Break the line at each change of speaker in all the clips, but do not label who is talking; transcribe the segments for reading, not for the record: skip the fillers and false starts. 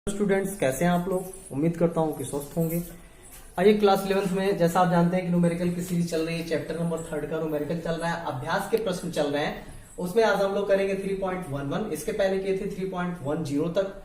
Students कैसे हैं आप लोग। उम्मीद करता हूं कि स्वस्थ होंगे। आइए क्लास 11th में जैसा आप जानते हैं कि न्यूमेरिकल की सीरीज चल रही है, चैप्टर नंबर 3 का न्यूमेरिकल चल रहा है, अभ्यास के प्रश्न चल रहे हैं। उसमें आज हम लोग करेंगे 3.11। इसके पहले किए थे 3.10 तक।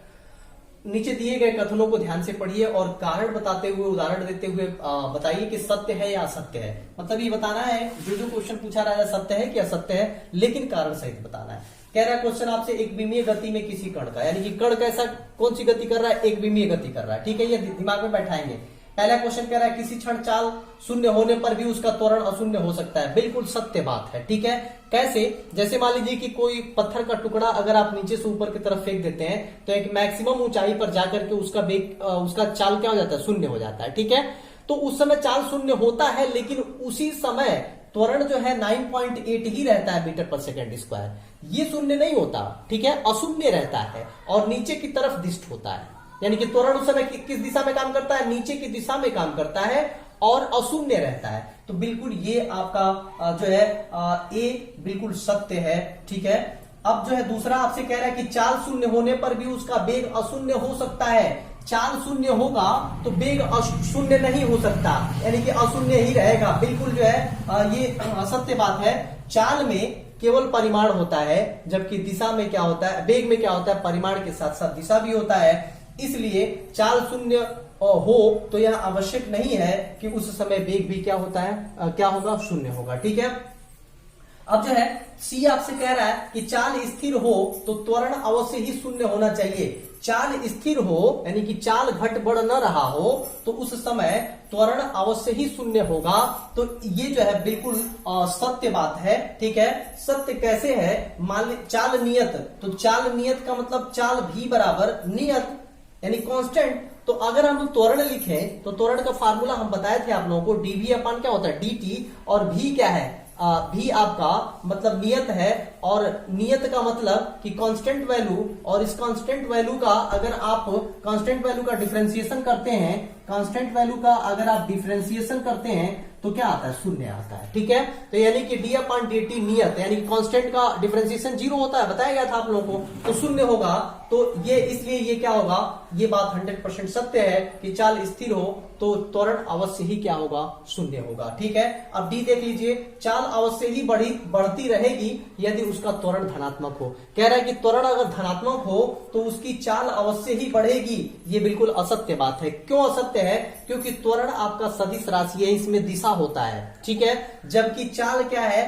नीचे दिए गए कथनों को ध्यान से पढ़िए और कारण बताते हुए, उदाहरण देते हुए बताइए कि सत्य है या असत्य है। मतलब ये बताना है जो जो क्वेश्चन पूछा रहा है सत्य है कि असत्य है, लेकिन कारण सहित बताना है। कह रहा है क्वेश्चन आपसे एक विमीय गति में किसी कण का, यानी कि कण कैसा कौन सी गति कर रहा है, एक विमीय गति कर रहा है। ठीक है, ये दिमाग में बैठाएंगे। पहला क्वेश्चन कह रहा है किसी क्षण चाल शून्य होने पर भी उसका त्वरण अशून्य हो सकता है। बिल्कुल सत्य बात है। ठीक है, कैसे? जैसे मान लीजिए कि कोई पत्थर का टुकड़ा अगर आप नीचे से ऊपर की तरफ फेंक देते हैं तो एक मैक्सिमम ऊंचाई पर जाकर के उसका चाल क्या हो जाता है, शून्य हो जाता है। ठीक है, तो उस समय चाल शून्य होता है, लेकिन उसी समय त्वरण जो है 9.8 ही रहता है मीटर पर सेकेंड स्क्वायर। ये शून्य नहीं होता, ठीक है, अशून्य रहता है और नीचे की तरफ दिष्ट होता है। यानी कि त्वरण उस समय किस दिशा में काम करता है, नीचे की दिशा में काम करता है और अशून्य रहता है। तो बिल्कुल ये आपका जो है ए बिल्कुल सत्य है। ठीक है, अब जो है दूसरा आपसे कह रहा है कि चाल शून्य होने पर भी उसका वेग अशून्य हो सकता है। चाल शून्य होगा तो वेग शून्य नहीं हो सकता, यानी कि अशून्य ही रहेगा। बिल्कुल जो है ये असत्य बात है। चाल में केवल परिमाण होता है, जबकि दिशा में क्या होता है, वेग में क्या होता है, परिमाण के साथ साथ दिशा भी होता है। इसलिए चाल शून्य हो तो यह आवश्यक नहीं है कि उस समय वेग भी क्या होता है, क्या होगा, शून्य होगा। ठीक है, अब जो है सी आपसे कह रहा है कि चाल स्थिर हो तो त्वरण अवश्य ही शून्य होना चाहिए। चाल स्थिर हो यानी कि चाल घट बढ़ न रहा हो तो उस समय त्वरण अवश्य ही शून्य होगा। तो ये जो है बिल्कुल सत्य बात है। ठीक है, सत्य कैसे है, मान चाल नियत, तो चाल नियत का मतलब चाल भी बराबर नियत यानी कांस्टेंट। तो अगर हम त्वरण लिखें तो त्वरण का फार्मूला हम बताए थे आप लोगों को, डीवी अपन क्या होता है dt, और भी क्या है, भी आपका मतलब नियत है, और नियत का मतलब कि कांस्टेंट वैल्यू, और इस कांस्टेंट वैल्यू का अगर आप कांस्टेंट वैल्यू का डिफरेंशिएशन करते हैं, कांस्टेंट वैल्यू का अगर आप डिफरेंशिएशन करते हैं तो क्या आता है, शून्य आता है। ठीक है, तो यानी कि डी अपॉन डी टी नियत, यानी कि कांस्टेंट का डिफरेंशिएशन 0 होता है, बताया गया था आप लोगों को, तो शून्य होगा। तो ये इसलिए ये क्या होगा, ये बात 100% सत्य है कि चाल स्थिर हो तो त्वरण अवश्य ही क्या होगा, शून्य होगा। ठीक है, अब डी देख लीजिए, चाल अवश्य ही बढ़ती रहेगी यदि उसका त्वरण धनात्मक हो। कह रहा है कि त्वरण अगर धनात्मक हो तो उसकी चाल अवश्य ही बढ़ेगी। ये बिल्कुल असत्य बात है। क्यों असत्य है? क्योंकि त्वरण आपका सदिश राशि है, इसमें दिशा होता है। ठीक है, जबकि चाल क्या है,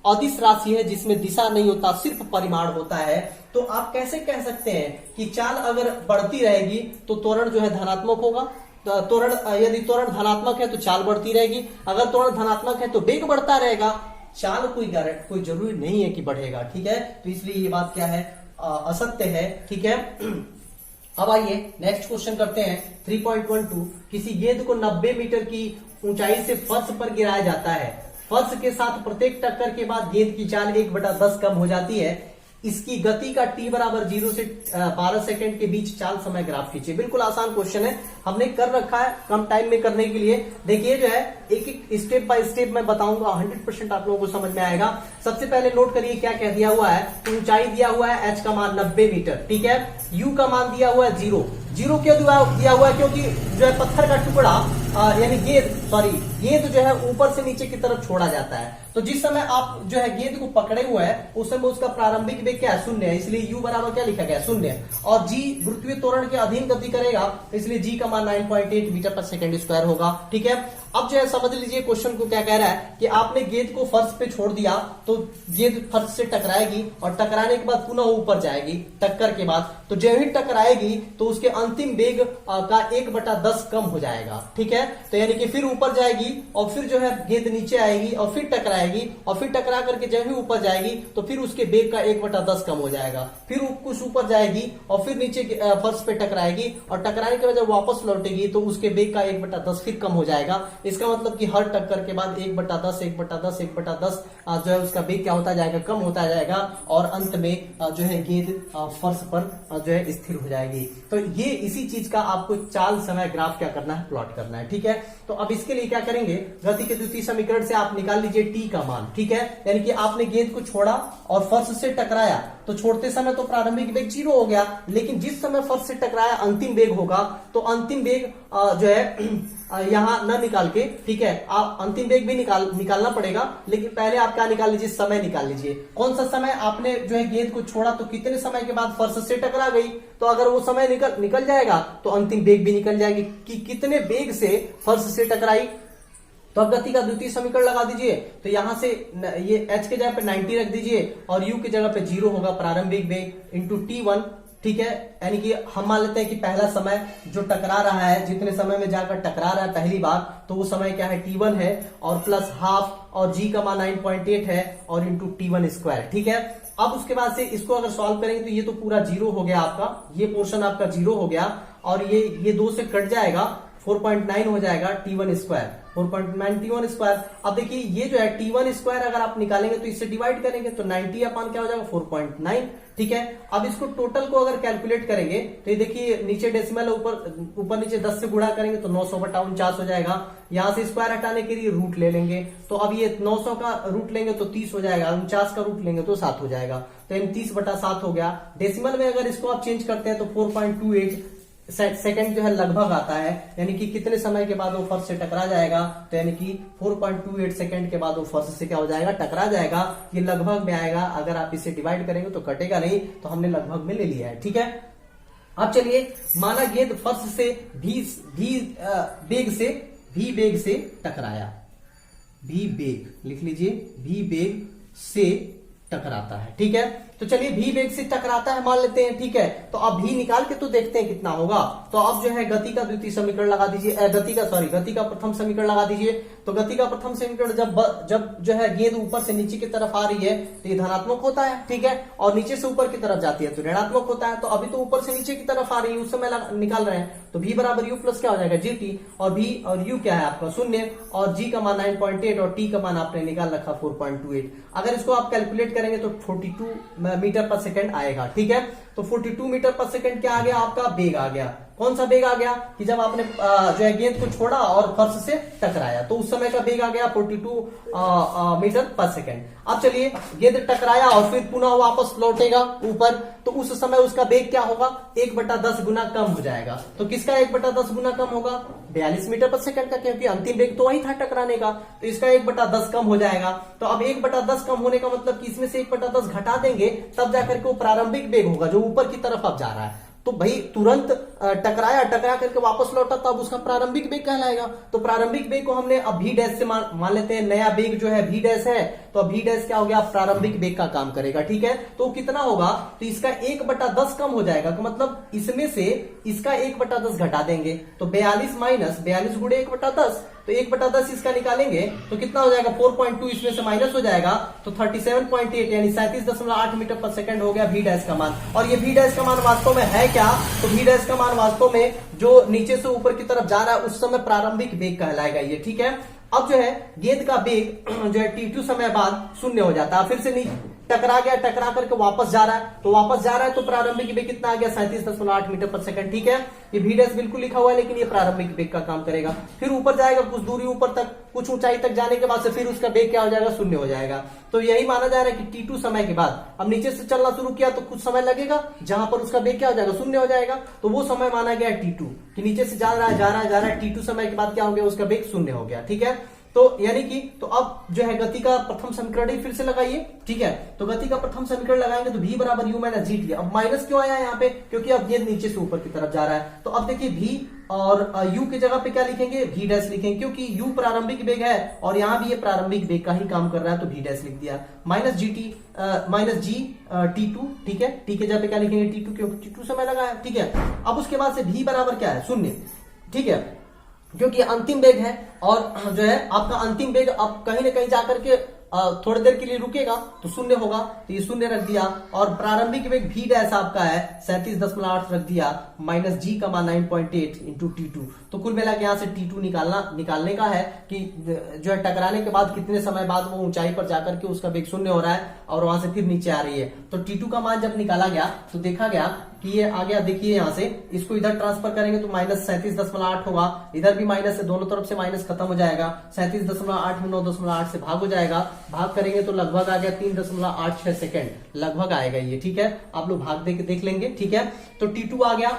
अदिश राशि है जिसमें दिशा नहीं होता, सिर्फ परिमाण होता है। तो आप कैसे कह सकते हैं कि चाल अगर बढ़ती रहेगी तो त्वरण जो है धनात्मक होगा। त्वरण यदि त्वरण धनात्मक है तो चाल बढ़ती रहेगी, अगर त्वरण धनात्मक है तो वेग बढ़ता रहेगा। चाल कोई जरूरी नहीं है कि बढ़ेगा। ठीक है, तो इसलिए ये बात क्या है, असत्य है। ठीक है, अब आइए नेक्स्ट क्वेश्चन करते हैं 3.12। किसी गेंद को 90 मीटर की ऊंचाई से फर्श पर गिराया जाता है। फर्श के साथ प्रत्येक टक्कर के बाद गेंद की चाल 1/10 कम हो जाती है। इसकी गति का t बराबर 0 से 12 सेकंड के बीच चाल समय ग्राफ खींचिए। बिल्कुल आसान क्वेश्चन है, हमने कर रखा है कम टाइम में करने के लिए। देखिए जो है एक एक स्टेप बाय स्टेप मैं बताऊंगा, 100% आप लोगों को समझ में आएगा। सबसे पहले नोट करिए क्या कह दिया हुआ है, ऊंचाई दिया हुआ है h का मान 90 मीटर। ठीक है, u का मान दिया हुआ है 0। क्यों दिया हुआ है, क्योंकि जो है पत्थर का टुकड़ा यानी गेंद जो है ऊपर से नीचे की तरफ छोड़ा जाता है। तो जिस समय आप जो है गेंद को पकड़े हुए हैं उस समय उसका प्रारंभिक वेग क्या है, शून्य है, इसलिए u बराबर क्या लिखा गया, शून्य। और g गुरुत्वीय त्वरण के अधीन गति करेगा, इसलिए g का मान 9.8 मीटर पर सेकंड स्क्वायर होगा। ठीक है, अब जो है समझ लीजिए क्वेश्चन को क्या कह रहा है कि आपने गेंद को फर्श पे छोड़ दिया तो गेंद फर्श से टकराएगी और टकराने के बाद पुनः ऊपर जाएगी टक्कर के बाद। तो जब ही टकराएगी तो उसके अंतिम वेग का 1/10 कम हो जाएगा। ठीक है, तो यानी कि फिर ऊपर जाएगी और फिर जो है गेंद नीचे आएगी और फिर टकराएगी और फिर टकरा करके जब ही ऊपर जाएगी तो फिर उसके वेग का 1/10 कम हो जाएगा। फिर कुछ ऊपर जाएगी और फिर नीचे फर्श पे टकराएगी और टकराने के बाद जब वापस लौटेगी तो उसके वेग का 1/10 फिर कम हो जाएगा। इसका मतलब कि हर टक्कर के बाद 1/10 जो है उसका वेग क्या होता जाएगा, कम होता जाएगा और अंत में जो है गेंद फर्श पर जो है स्थिर हो जाएगी। तो ये इसी चीज का आपको चाल समय ग्राफ क्या करना है, प्लॉट करना है। ठीक है, तो अब इसके लिए क्या करेंगे, गति के द्वितीय समीकरण से आप निकाल लीजिए t का मान। ठीक है, यानी कि आपने गेंद को छोड़ा और फर्श से टकराया तो छोड़ते समय तो प्रारंभिक वेग 0 हो गया, लेकिन जिस समय फर्श से टकराया अंतिम वेग होगा, तो अंतिम वेग जो है यहाँ न निकाल के, ठीक है, आप अंतिम वेग भी निकालना पड़ेगा, लेकिन पहले आप क्या निकाल लीजिए, समय निकाल लीजिए। कौन सा समय? आपने जो है गेंद को छोड़ा तो कितने समय के बाद फर्श से टकरा गई, तो अगर वो समय निकल जाएगा तो अंतिम वेग भी निकल जाएगी कि कितने वेग से फर्श से टकराई। तो अब गति का द्वितीय समीकरण लगा दीजिए, तो यहां से ये h के जगह पे 90 रख दीजिए और u की जगह पे 0 होगा प्रारंभिक वेग इंटू t1, ठीक है। यानी कि हम मान लेते हैं कि पहला समय जो टकरा रहा है, जितने समय में जाकर टकरा रहा है पहली बार, तो वो समय क्या है, t1 है, और प्लस हाफ, और g का मान 9.8 है, और इंटू t1 स्क्वायर, ठीक है। अब उसके बाद से इसको अगर सॉल्व करेंगे तो ये तो पूरा 0 हो गया आपका, ये पोर्शन आपका 0 हो गया, और ये 2 से कट जाएगा, 4.9 हो जाएगा t1 स्क्वायर, 4.9 t1 स्क्वायर। अब देखिए ये जो है t1 स्क्वायर अगर आप निकालेंगे तो इससे डिवाइड करेंगे तो 90 अपान क्या हो जाएगा, 4.9, ठीक है। अब इसको टोटल को अगर कैलकुलेट करेंगे तो ये देखिए नीचे डेसिमल ऊपर नीचे 10 से गुणा करेंगे तो 900/49 हो जाएगा। यहां से स्क्वायर हटाने के लिए रूट ले लेंगे, तो अब ये 900 का रूट लेंगे तो 30 हो जाएगा, 49 का रूट लेंगे तो 7 हो जाएगा, तो 30/7 हो गया। डेसिमल में अगर इसको आप चेंज करते हैं तो 4.28 सेकंड जो है लगभग आता है, यानी कि कितने समय के बाद वो फर्श से टकरा जाएगा, तो यानी कि 4.28 सेकंड के बाद वो फर्श से क्या हो जाएगा, टकरा जाएगा। ये लगभग में आएगा, अगर आप इसे डिवाइड करेंगे तो कटेगा नहीं, तो हमने लगभग में ले लिया है, ठीक है। अब चलिए, माना गेंद फर्श से भी वेग से टकराया, भी वेग लिख लीजिए, भी वेग से टकराता है, ठीक है। तो चलिए भी वेग से टकराता है मान लेते हैं, ठीक है। तो अब भी निकाल के तो देखते हैं कितना होगा। तो अब जो है गति का द्वितीय समीकरण लगा दीजिए, गति का प्रथम समीकरण लगा दीजिए। तो गति का प्रथम समीकरण जब जो है गेंद ऊपर से नीचे की तरफ आ रही है तो ये धनात्मक होता है, ठीक है, और नीचे से ऊपर की तरफ जाती है तो ऋणात्मक होता है। तो अभी तो ऊपर से नीचे की तरफ आ रही है, उस समय निकाल रहे हैं, तो v बराबर u प्लस क्या हो जाएगा, gt, और v और u क्या है आपका 0, और g का मान 9.8 और t का मान आपने निकाल रखा 4.28। अगर इसको आप कैलकुलेट करेंगे तो 42 मीटर पर सेकंड आएगा, ठीक है। तो 42 मीटर पर सेकंड क्या आ गया, आपका वेग आ गया। कौन सा वेग आ गया, कि जब आपने जो है गेंद को छोड़ा और फर्श से टकराया, तो उस समय का वेग आ गया 42 मीटर पर सेकंड। अब चलिए, गेंद टकराया और फिर पुनः वापस लौटेगा ऊपर, तो उस समय उसका वेग क्या होगा, 1/10 गुना कम हो जाएगा। तो किसका 1/10 गुना कम होगा, 42 मीटर पर सेकंड का, क्योंकि अंतिम वेग तो वही था टकराने का, तो इसका 1/10 कम हो जाएगा। तो अब 1/10 कम होने का मतलब कि इसमें से 1/10 घटा देंगे, तब जाकर के वो प्रारंभिक वेग होगा जो ऊपर की तरफ अब जा रहा है। तो भाई तुरंत टकरा करके वापस लौटा, तब उसका प्रारंभिक वेग कहलाएगा। तो प्रारंभिक वेग को हमने अब v डैश से मान लेते हैं, नया वेग जो है v डैश है, तो अब v डैश क्या हो गया, प्रारंभिक वेग का काम करेगा, ठीक है। तो कितना होगा, तो इसका 1/10 कम हो जाएगा, तो मतलब इसमें से इसका 1/10 घटा देंगे, तो 42 गुणे 1/10, तो 1/10 इसका निकालेंगे तो कितना हो जाएगा, 4.2 इसमें से माइनस हो जाएगा, तो 37.8 यानी 37.8 मीटर पर सेकंड हो गया v डैश का मान। और ये v डैश का मान वास्तव में है क्या, तो v डैश का मान वास्तव में जो नीचे से ऊपर की तरफ जा रहा है उस समय प्रारंभिक वेग कहलाएगा ये, ठीक है। अब जो है गेंद का वेग जो है t2 समय बाद 0 हो जाता है, फिर से टकरा करके वापस जा रहा है, तो वापस जा रहा है तो प्रारंभिक वेग कितना आ गया, 37.8 मीटर पर सेकंड, ठीक है। ये v डैश बिल्कुल लिखा हुआ है, लेकिन ये प्रारंभिक वेग का काम करेगा। फिर ऊपर जाएगा कुछ दूरी ऊपर तक, कुछ ऊंचाई तक जाने के बाद से फिर उसका वेग क्या हो जाएगा, 0 हो जाएगा। तो यही माना जा रहा है कि t2 समय के बाद अब नीचे से चलना शुरू किया तो कुछ समय लगेगा, जहां पर उसका वेग क्या हो जाएगा, 0 हो जाएगा। तो वो समय माना गया t2, कि नीचे से जा रहा है t2 समय के बाद क्या हो गया, उसका वेग 0 हो गया, ठीक है। तो यानी कि तो अब जो है गति का प्रथम समीकरण ही फिर से लगाइए, ठीक है। तो गति का प्रथम समीकरण लगाएंगे तो v बराबर u माइनस gt। अब माइनस क्यों आया यहाँ पे, क्योंकि अब ये नीचे से ऊपर की तरफ जा रहा है। तो अब देखिए v और u की जगह पे क्या लिखेंगे, v डैश लिखेंगे, क्योंकि u प्रारंभिक वेग है और यहाँ भी ये प्रारंभिक वेग का ही काम कर रहा है, तो v डैश लिख दिया। माइनस g t2, ठीक है, t की जगह पे क्या लिखेंगे, t2, क्योंकि t2 समय लगा है, ठीक है। अब उसके बाद से v बराबर क्या है, 0, ठीक है, क्योंकि अंतिम वेग है और जो है आपका अंतिम वेग अब कहीं ना कहीं जाकर के थोड़ी देर के लिए रुकेगा तो 0 होगा, तो ये 0 रख दिया। और प्रारंभिक वेग v डैश आपका है 37.8 रख दिया, माइनस g का मान 9.8 इंटू t2। तो कुल मिला के यहाँ से t2 निकालने का है कि जो है टकराने के बाद कितने समय बाद वो ऊंचाई पर जाकर के उसका वेग 0 हो रहा है और वहां से फिर नीचे आ रही है। तो t2 का मान जब निकाला गया तो देखा गया कि ये आ गया, देखिए यहाँ से इसको इधर ट्रांसफर करेंगे तो -37.8 होगा, इधर भी माइनस है, दोनों तरफ से माइनस खत्म हो जाएगा। 37.8 में 9.8 से भाग हो जाएगा, भाग करेंगे तो लगभग आ गया 3.86 सेकंड लगभग आएगा ये, ठीक है। आप लोग भाग देख लेंगे, ठीक है। तो T2 आ गया,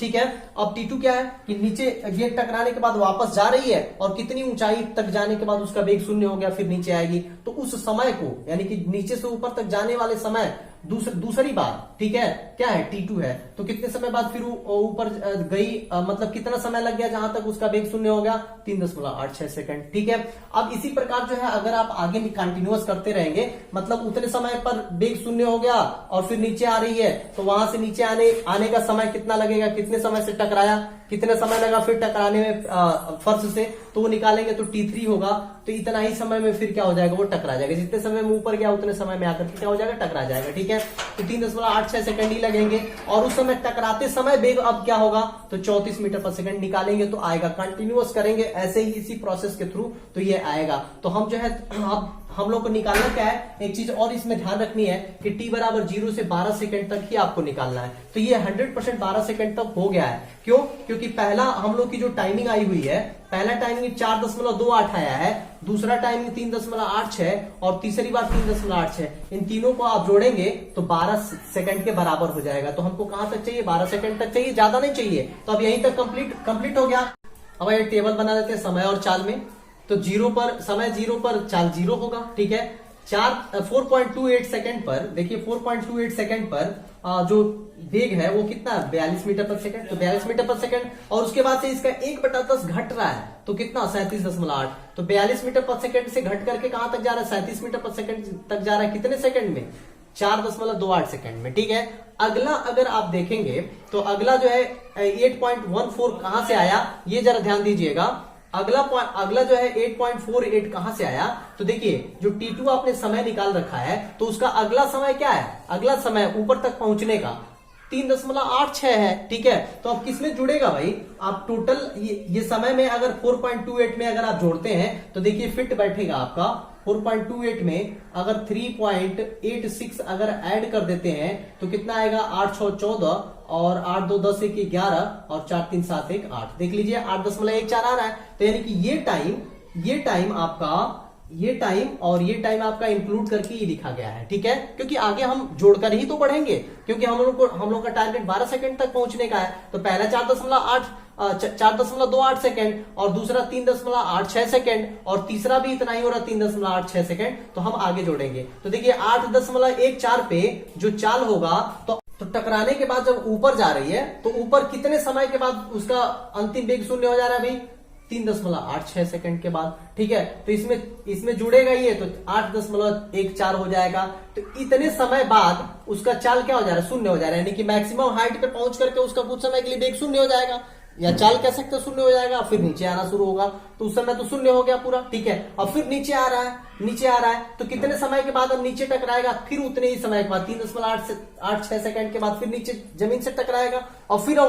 ठीक है। अब T2 क्या है कि नीचे ये टकराने के बाद वापस जा रही है और कितनी ऊंचाई तक जाने के बाद उसका वेग 0 हो गया, फिर नीचे आएगी। तो उस समय को, यानी कि नीचे से ऊपर तक जाने वाले समय दूसरी बार, ठीक है, क्या है, T2 है। तो कितने समय बाद फिर ऊपर गई, मतलब कितना समय लग गया जहां तक उसका वेग 0 हो गया, 3.86 सेकंड, ठीक है। अब इसी प्रकार जो है अगर आप आगे कंटिन्यूअस करते रहेंगे, मतलब उतने समय पर वेग 0 हो गया और फिर नीचे आ रही है, तो वहां से नीचे आने का समय कितना लगेगा, कितने समय से टकराया, कितने समय लगा फिर टकराने में फर्श से, तो वो निकालेंगे तो T3 होगा। तो इतना ही समय में फिर क्या हो जाएगा, वो टकरा जाएगा। जितने समय में ऊपर गया उतने समय में आकर के क्या हो जाएगा, टकरा जाएगा, ठीक है। तो 3.86 सेकंड ही लगेंगे और उस समय टकराते समय वेग अब क्या होगा, तो 34 मीटर पर सेकंड निकालेंगे तो आएगा। कंटिन्यूअस करेंगे ऐसे ही इसी प्रोसेस के थ्रू तो ये आएगा। तो हम जो है अब हम लोग को निकालना क्या है, एक चीज और इसमें ध्यान रखनी है कि t बराबर 0 से 12 सेकंड तक ही आपको निकालना है। तो ये 100% 12 सेकंड तक हो गया है। क्यों? क्योंकि पहला हम लोग की जो टाइमिंग आई हुई है, पहला टाइमिंग 4.28 आया है, दूसरा टाइमिंग 3.86 और तीसरी बार 3.86। इन तीनों को आप जोड़ेंगे तो 12 सेकंड के बराबर हो जाएगा। तो हमको कहां तक चाहिए, 12 सेकंड तक चाहिए, ज्यादा नहीं चाहिए। तो अब यहीं तक कंप्लीट हो गया। अब ये टेबल बना देते हैं समय और चाल में। तो समय 0 पर चाल 0 होगा, ठीक है। 4.28 सेकंड पर, देखिए 4.28 सेकंड पर जो वेग है वो कितना, 42 मीटर पर सेकंड। तो 42 मीटर पर सेकंड और उसके बाद से इसका 1/10 घट रहा है, तो कितना, 37.8। तो 42 मीटर पर सेकंड से घट करके कहां तक जा रहा है, 37 मीटर पर सेकंड तक जा रहा है। कितने सेकंड में, 4.28 सेकंड में, ठीक है। अगला अगर आप देखेंगे तो अगला जो है 8.14 कहां से आया, ये जरा ध्यान दीजिएगा। अगला जो है 8.48 कहां से आया, तो देखिए जो T2 आपने समय निकाल रखा है, तो उसका अगला समय क्या है, अगला समय ऊपर तक पहुंचने का 3.86 है, ठीक है। तो अब किसमें जुड़ेगा भाई, आप टोटल ये समय में अगर 4.28 में अगर आप जोड़ते हैं तो देखिए फिट बैठेगा आपका। 4.28 में अगर 3.86 अगर ऐड कर देते हैं तो कितना आएगा, 8 6 14 और 8 2 10 1 11 और 4 3 7 1 8। देख लीजिए 8.14 आ रहा है। तो यानी कि ये टाइम और ये टाइम आपका इंक्लूड करके ये लिखा गया है, ठीक है। क्योंकि आगे हम जोड़कर ही तो बढ़ेंगे, क्योंकि हम लोग का टारगेट 12 सेकंड तक पहुंचने का है। तो पहला 4.28 सेकंड और दूसरा 3.86 सेकंड और तीसरा भी इतना ही हो रहा 3.86 सेकंड। तो हम आगे जोड़ेंगे तो देखिए 8.14 पे जो चाल होगा, तो टकराने के बाद जब ऊपर जा रही है तो ऊपर कितने समय के बाद उसका अंतिम वेग 0 हो जा रहा है भाई, 3.86 सेकंड के बाद, ठीक है। तो इसमें जुड़ेगा ये तो 8.14 हो जाएगा। तो इतने समय बाद उसका चाल क्या हो जा रहा है, 0 हो जा रहा है। यानी कि मैक्सिमम हाइट पे पहुंच करके उसका कुछ समय के लिए वेग 0 हो जाएगा, या चाल कह सकते 0 हो जाएगा, फिर नीचे आना शुरू होगा। तो उस समय तो 0 हो गया पूरा, ठीक है। अब फिर नीचे आ रहा है तो कितने समय के बाद अब नीचे टकराएगा, फिर उतने ही समय के बाद 3.86 सेकंड के बाद फिर नीचे जमीन से टकराएगा और फिर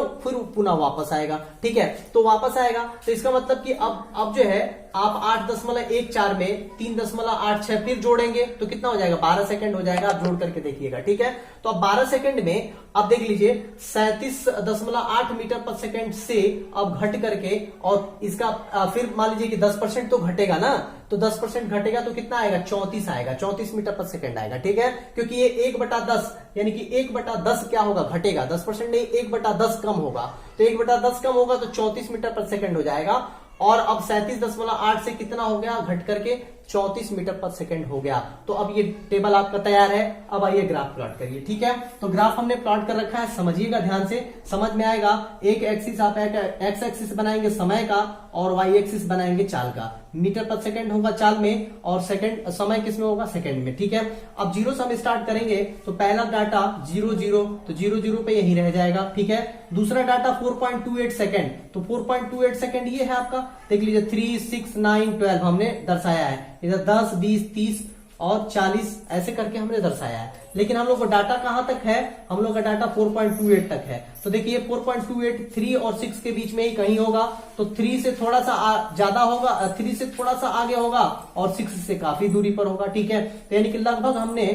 पुनः वापस आएगा, ठीक है। तो वापस आएगा तो इसका मतलब कि अब जो है आप 8.14 में 3.86 फिर जोड़ेंगे तो कितना हो जाएगा, 12 सेकंड हो जाएगा। आप जोड़ करके देखिएगा, ठीक है। तो अब 12 सेकंड में अब देख लीजिए 37.8 मीटर पर सेकंड से अब घट करके, और इसका फिर मान लीजिए कि 10% तो घटेगा ना, तो 10% घटेगा तो कितना आएगा, 34 आएगा, 34 मीटर पर सेकंड आएगा, ठीक है। क्योंकि ये 1/10 यानी कि 1/10 क्या होगा, घटेगा, 10% नहीं 1/10 कम होगा। तो 1/10 कम होगा तो 34 मीटर पर सेकंड हो जाएगा। और अब 37.8 से कितना हो गया, घट करके 34 मीटर पर सेकंड हो गया। तो अब ये टेबल आपका तैयार है। अब आइए ग्राफ प्लॉट करिए, ठीक है। तो ग्राफ हमने प्लॉट कर रखा है, समझिएगा ध्यान से, समझ में आएगा। एक एक्सिस आप एक्स एक्सिस बनाएंगे समय का और वाई एक्सिस बनाएंगे चाल का। मीटर पर सेकंड होगा चाल में और सेकंड समय किस में होगा, सेकंड में, ठीक है। अब 0 से हम स्टार्ट करेंगे तो पहला डाटा 0 0 तो 0 0 पे यही रह जाएगा, ठीक है। दूसरा डाटा 4.28 सेकंड, तो 4.28 सेकंड ये है आपका, देख लीजिए 3 6 9 12 हमने दर्शाया है। इधर 10 20 30 और 40 ऐसे करके हमने दर्शाया है। लेकिन हम लोग का डाटा कहां तक है, हम लोग का डाटा 4.28 तक है। तो देखिए 4.28 3 और 6 के बीच में ही कहीं होगा, तो 3 से थोड़ा सा ज्यादा होगा, 3 से थोड़ा सा आगे होगा और 6 से काफी दूरी पर होगा, ठीक है। तो यानी कि लगभग हमने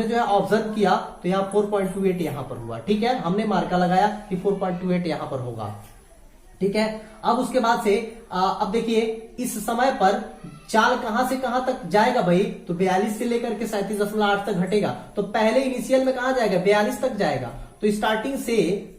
जो है ऑब्जर्व किया तो यहाँ 4.28 यहां पर हुआ, ठीक है। हमने मार्का लगाया कि 4.28 यहां पर होगा, ठीक है। अब उसके बाद से अब देखिए इस समय पर चाल कहां से कहां तक जाएगा भाई, तो 42 से लेकर के 37.8 तक घटेगा। तो पहले इनिशियल में कहां जाएगा, 42 तक जाएगा। तो स्टार्टिंग से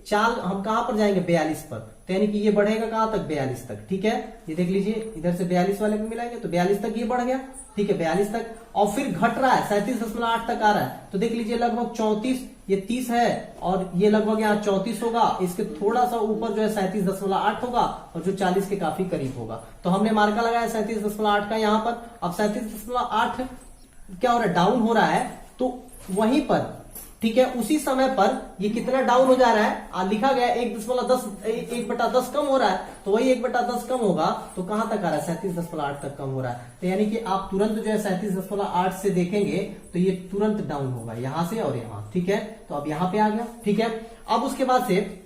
चाल हम कहां पर जाएंगे, 42 पर। तो यानी कि ये बढ़ेगा कहां तक, 42 तक, ठीक है। ये देख लीजिए इधर से 42 वाले में मिलाएंगे तो 42 तक ये बढ़ गया, ठीक है, 42 तक। और फिर घट रहा है 37.8 तक आ रहा है। तो देख लीजिए लगभग 34, ये 30 है और ये लगभग यहाँ 34 होगा। इसके थोड़ा सा ऊपर जो है 37.8 होगा और जो 40 के काफी करीब होगा। तो हमने मार्का लगाया 37.8 का यहाँ पर। अब 37.8 क्या हो रहा है, डाउन हो रहा है। तो वहीं पर, ठीक है, उसी समय पर ये कितना डाउन हो जा रहा है, लिखा गया 1.10 कम हो रहा है। तो वही 1/10 कम होगा तो कहां तक आ रहा है, 37.8 तक कम हो रहा है। तो यानी कि आप तुरंत जो है 37.8 से देखेंगे तो ये तुरंत डाउन होगा यहां से और यहां, ठीक है। तो अब यहां पे आ गया, ठीक है। अब उसके बाद से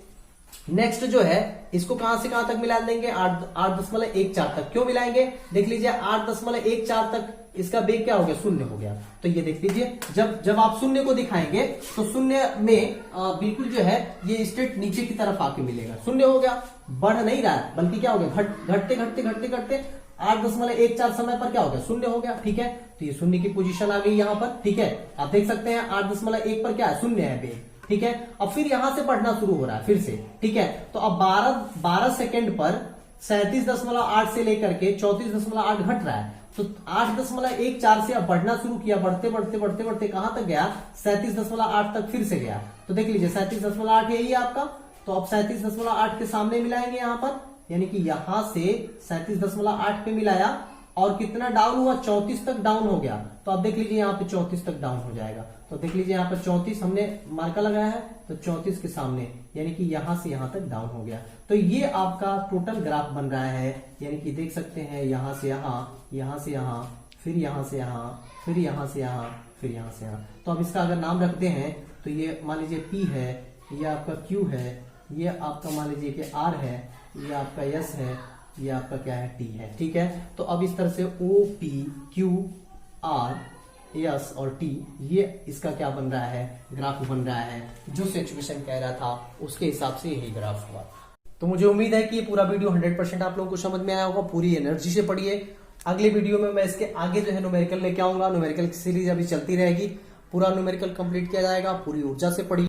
नेक्स्ट जो है इसको कहां से कहां तक मिला देंगे, 8.14 तक। क्यों मिलाएंगे, देख लीजिए 8.14 तक इसका बेग क्या हो गया, शून्य हो गया। तो ये देख लीजिए जब आप शून्य को दिखाएंगे तो शून्य में बिल्कुल जो है ये स्टेट नीचे की तरफ आके मिलेगा। शून्य हो गया, बढ़ नहीं रहा है बल्कि क्या हो गया, घटते घटते घटते घटते 8.14 समय पर क्या हो गया, शून्य हो गया, ठीक है। तो ये शून्य की पोजीशन आ गई यहाँ पर, ठीक है। आप देख सकते हैं 8.1 पर क्या है, शून्य है बेग, ठीक है। अब फिर यहां से बढ़ना शुरू हो रहा है फिर से, ठीक है। तो अब 12 सेकेंड पर 37.8 से लेकर के 34.8 घट रहा है। तो 8.14 से अब बढ़ना शुरू किया, बढ़ते बढ़ते बढ़ते बढ़ते कहां तक गया, 37.8 तक फिर से गया। तो देख लीजिए 37.8 यही है आपका। तो अब 37.8 के सामने मिलाएंगे यहां पर, यानी कि यहां से 37.8 पे मिलाया और कितना डाउन हुआ, 34 तक डाउन हो गया। तो अब देख लीजिए यहाँ पे 34 तक डाउन हो जाएगा। तो देख लीजिए यहाँ पर 34 हमने मार्का लगाया है, तो 34 के सामने यानी कि यहां से यहां तक डाउन हो गया। तो ये आपका टोटल ग्राफ बन रहा है, यानी कि देख सकते हैं यहां से यहां, यहां से यहां, फिर यहां से यहां, फिर यहां से यहां, फिर यहां से यहां। तो अब इसका अगर नाम रखते हैं तो ये मान लीजिए P है, ये आपका Q है, ये आपका मान लीजिए कि R है, ये आपका S है, ये आपका क्या है, T है, ठीक है। तो अब इस तरह से O P Q R S और T, ये इसका क्या बन रहा है, ग्राफ बन रहा है। जो सिचुएशन कह रहा था उसके हिसाब से यही ग्राफ हुआ। तो मुझे उम्मीद है कि ये पूरा वीडियो 100% आप लोगों को समझ में आया होगा। पूरी एनर्जी से पढ़िए। अगले वीडियो में मैं इसके आगे जो है न्यूमेरिकल लेके आऊंगा। न्यूमेरिकल की सीरीज अभी चलती रहेगी, पूरा न्यूमेरिकल कंप्लीट किया जाएगा, पूरी ऊर्जा से पढ़िए।